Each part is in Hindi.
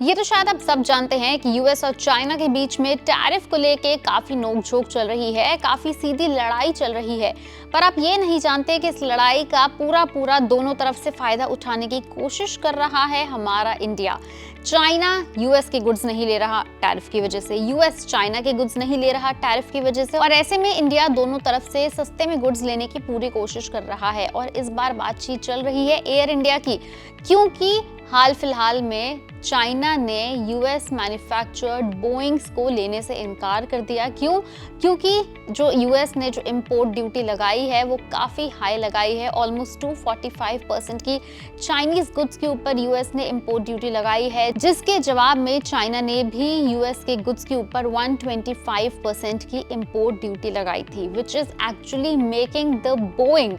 ये तो शायद आप सब जानते हैं कि यूएस और चाइना के बीच में टैरिफ को लेके काफी नोकझोंक चल रही है, काफी सीधी लड़ाई चल रही है। पर आप ये नहीं जानते कि इस लड़ाई का पूरा दोनों तरफ से फायदा उठाने की कोशिश कर रहा है हमारा इंडिया। चाइना यूएस के गुड्स नहीं ले रहा टैरिफ की वजह से, यूएस चाइना के गुड्स नहीं ले रहा टैरिफ की वजह से, और ऐसे में इंडिया दोनों तरफ से सस्ते में गुड्स लेने की पूरी कोशिश कर रहा है। और इस बार बातचीत चल रही है एयर इंडिया की, क्योंकि हाल फिलहाल में चाइना ने यूएस मैन्युफैक्चर्ड बोइंग्स को लेने से इनकार कर दिया। क्यों? क्योंकि जो यूएस ने जो इंपोर्ट ड्यूटी लगाई है वो काफ़ी हाई लगाई है। ऑलमोस्ट 245% की चाइनीज गुड्स के ऊपर यूएस ने इंपोर्ट ड्यूटी लगाई है, जिसके जवाब में चाइना ने भी यूएस के गुड्स के ऊपर 125% की इंपोर्ट ड्यूटी लगाई थी, which is actually making the Boeing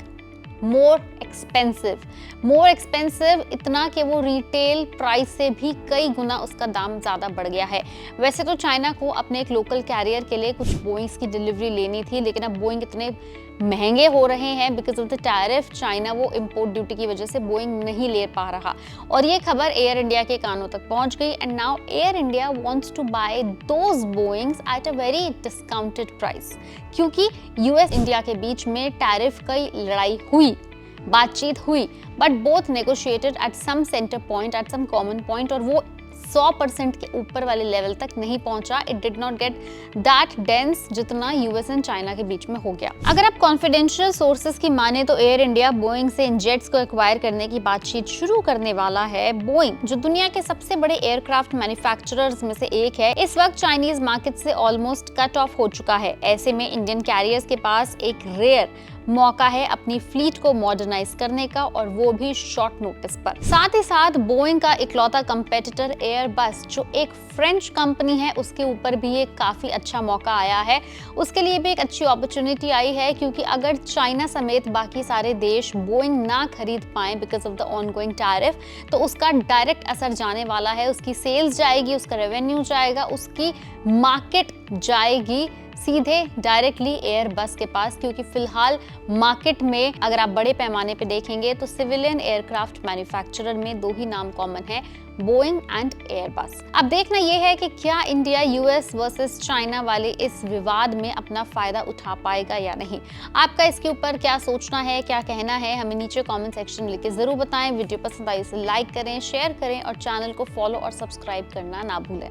more expensive इतना कि वो रिटेल प्राइस से भी कई गुना उसका दाम ज़्यादा बढ़ गया है। वैसे तो चाइना को अपने एक लोकल कैरियर के लिए कुछ बोइंग्स की डिलीवरी लेनी थी, लेकिन अब बोइंग इतने महंगे हो रहे हैं because of the tariff, China वो इंपोर्ट ड्यूटी की वजह से बोइंग नहीं ले पा रहा। और ये खबर एयर इंडिया के कानों तक पहुंच गई and now Air India wants to buy those Boeings at a very discounted price. क्योंकि यूएस इंडिया के बीच में टैरिफ की लड़ाई हुई, बातचीत हुई, but both negotiated at some centre point, at some common point, और वो 100% के ऊपर वाले लेवल तक नहीं पहुंचा। It did not get that dense जितना यूएस एंड चाइना के बीच में हो गया। अगर आप कॉन्फिडेंशियल सोर्सेज की माने तो एयर इंडिया बोइंग से इन जेट्स को एक्वायर करने की बातचीत शुरू करने वाला है। बोइंग जो दुनिया के सबसे बड़े एयरक्राफ्ट मैन्युफैक्चरर्स में से एक है, इस वक्त चाइनीज मार्केट से ऑलमोस्ट कट ऑफ हो चुका है। ऐसे में इंडियन कैरियर्स के पास एक रेयर मौका है अपनी फ्लीट को मॉडर्नाइज करने का, और वो भी शॉर्ट नोटिस पर। साथ ही साथ बोइंग का इकलौता कंपेटिटर एयरबस जो एक फ्रेंच कंपनी है, उसके ऊपर भी एक काफी अच्छा मौका आया है। उसके लिए भी एक अच्छी अपॉर्चुनिटी आई है, क्योंकि अगर चाइना समेत बाकी सारे देश बोइंग ना खरीद पाए because of the ongoing tariff, तो उसका डायरेक्ट असर जाने वाला है। उसकी सेल्स जाएगी, उसका रेवेन्यू जाएगा, उसकी मार्केट जाएगी सीधे डायरेक्टली एयरबस के पास। क्योंकि फिलहाल मार्केट में अगर आप बड़े पैमाने पे देखेंगे तो सिविलियन एयरक्राफ्ट मैन्युफैक्चरर में दो ही नाम कॉमन है, बोइंग एंड एयरबस। अब देखना यह है कि क्या इंडिया यूएस वर्सेस चाइना वाले इस विवाद में अपना फायदा उठा पाएगा या नहीं। आपका इसके ऊपर क्या सोचना है, क्या कहना है, हमें नीचे कमेंट सेक्शन में लिख के जरूर बताएं। वीडियो पसंद आई तो लाइक करें, शेयर करें और चैनल को फॉलो और सब्सक्राइब करना ना भूलें।